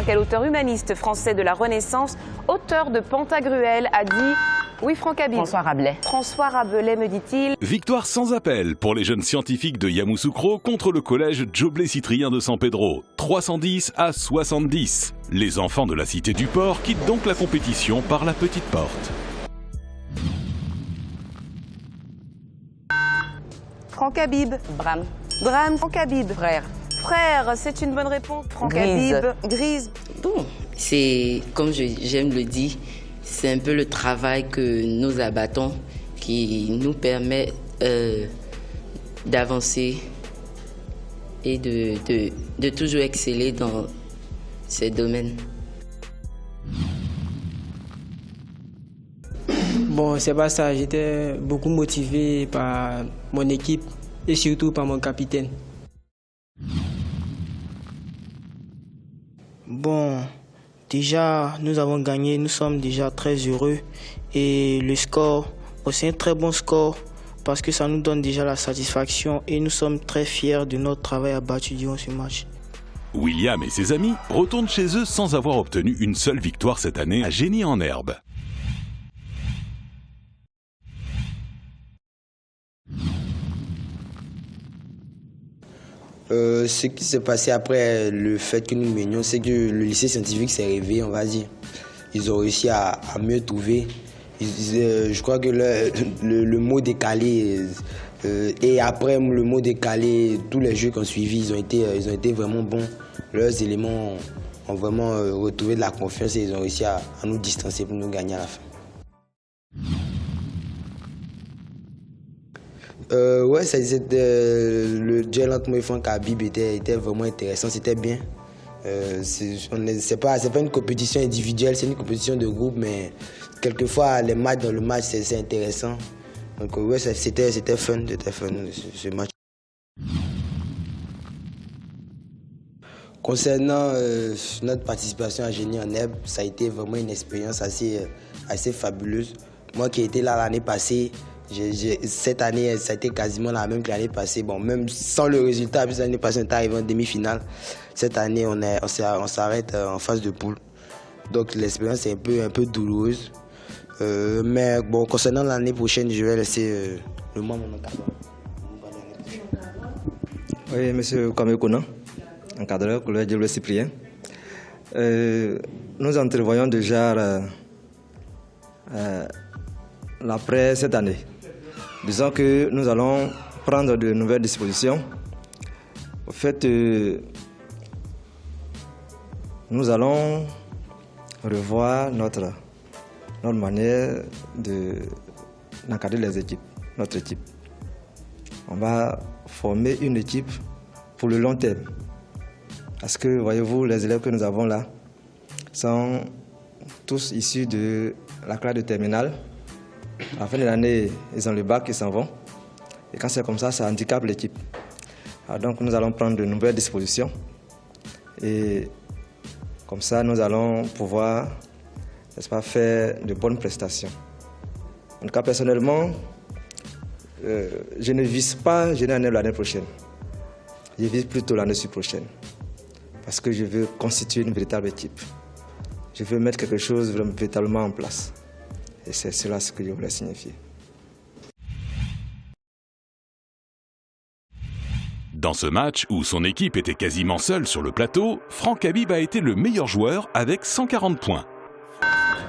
Quel auteur humaniste français de la Renaissance, auteur de Pantagruel, a dit... Oui, Franck Habib. François Rabelais. François Rabelais, me dit-il. Victoire sans appel pour les jeunes scientifiques de Yamoussoukro contre le collège Joblé-Cyprien de San Pedro. 310 à 70. Les enfants de la cité du port quittent donc la compétition par la petite porte. Franck Habib. Bram. Bram, Franck Habib. Frère. Frère, c'est une bonne réponse. Franck Grise. Habib. Grise. Bon, c'est, comme j'aime le dire, c'est un peu le travail que nous abattons qui nous permet d'avancer et de toujours exceller dans ces domaines. Bon, c'est pas ça. J'étais beaucoup motivé par mon équipe et surtout par mon capitaine. Bon, déjà, nous avons gagné. Nous sommes déjà très heureux. Et le score, c'est un très bon score parce que ça nous donne déjà la satisfaction et nous sommes très fiers de notre travail abattu durant ce match. William et ses amis retournent chez eux sans avoir obtenu une seule victoire cette année à Génie-en-Herbe. Ce qui s'est passé après le fait que nous menions, c'est que le lycée scientifique s'est réveillé, on va dire. Ils ont réussi à mieux trouver. Je crois que le mot décalé, et après le mot décalé, tous les jeux qui ont suivi, ils ont été vraiment bons. Leurs éléments ont vraiment retrouvé de la confiance et ils ont réussi à nous distancer pour nous gagner à la fin. Ouais, le duel entre moi et Franck Habib était vraiment intéressant, c'était bien. C'est pas une compétition individuelle, c'est une compétition de groupe, mais quelquefois les matchs dans le match c'est intéressant. Donc ouais, c'était fun ce match. Concernant notre participation à Génie-en-Herbe, ça a été vraiment une expérience assez fabuleuse. Moi qui étais là l'année passée, cette année, ça a été quasiment la même que l'année passée. Bon, même sans le résultat, puisque l'année passée, on est arrivé en demi-finale. Cette année, on s'arrête en phase de poule. Donc, l'expérience est un peu douloureuse. Mais bon, concernant l'année prochaine, je vais laisser le moment mon encadreur. Oui, monsieur Kamekona, encadreur du collège Joblé-Cyprien. Nous entrevoyons déjà l'après cette année. Disons que nous allons prendre de nouvelles dispositions. En fait, nous allons revoir notre manière d'encadrer les équipes, notre équipe. On va former une équipe pour le long terme. Parce que, voyez-vous, les élèves que nous avons là sont tous issus de la classe de terminale. À la fin de l'année, ils ont le bac, ils s'en vont. Et quand c'est comme ça handicape l'équipe. Donc nous allons prendre de nouvelles dispositions. Et comme ça, nous allons pouvoir, n'est-ce pas, faire de bonnes prestations. En tout cas, personnellement, je ne vise pas Génie-en-Herbe l'année prochaine. Je vise plutôt l'année prochaine. Parce que je veux constituer une véritable équipe. Je veux mettre quelque chose véritablement en place. Et c'est cela ce que je voulais signifier. Dans ce match, où son équipe était quasiment seule sur le plateau, Franck Habib a été le meilleur joueur avec 140 points.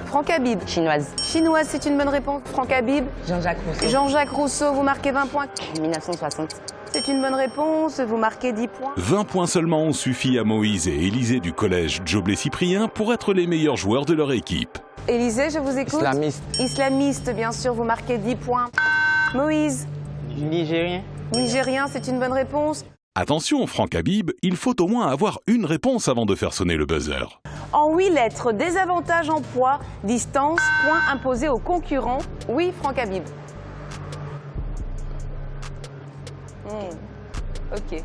Franck Habib. Chinoise. Chinoise, c'est une bonne réponse. Franck Habib. Jean-Jacques Rousseau. Jean-Jacques Rousseau, vous marquez 20 points. 1960. C'est une bonne réponse, vous marquez 10 points. 20 points seulement ont suffi à Moïse et Élisée du collège Joblé-Cyprien pour être les meilleurs joueurs de leur équipe. Élisée, je vous écoute. Islamiste. Islamiste, bien sûr, vous marquez 10 points. Moïse. Nigérien. Nigérien, c'est une bonne réponse. Attention, Franck Habib, il faut au moins avoir une réponse avant de faire sonner le buzzer. En 8 lettres, désavantage en poids, distance, point imposé aux concurrents. Oui, Franck Habib. Ok.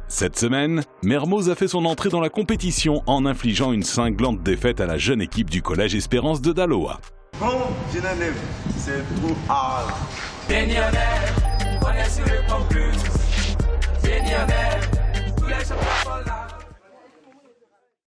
Cette semaine, Mermoz a fait son entrée dans la compétition en infligeant une cinglante défaite à la jeune équipe du collège Espérance de Daloa. Bon, Génie-en-Herbe, c'est trop hard. Génie-en-Herbe, on est sur le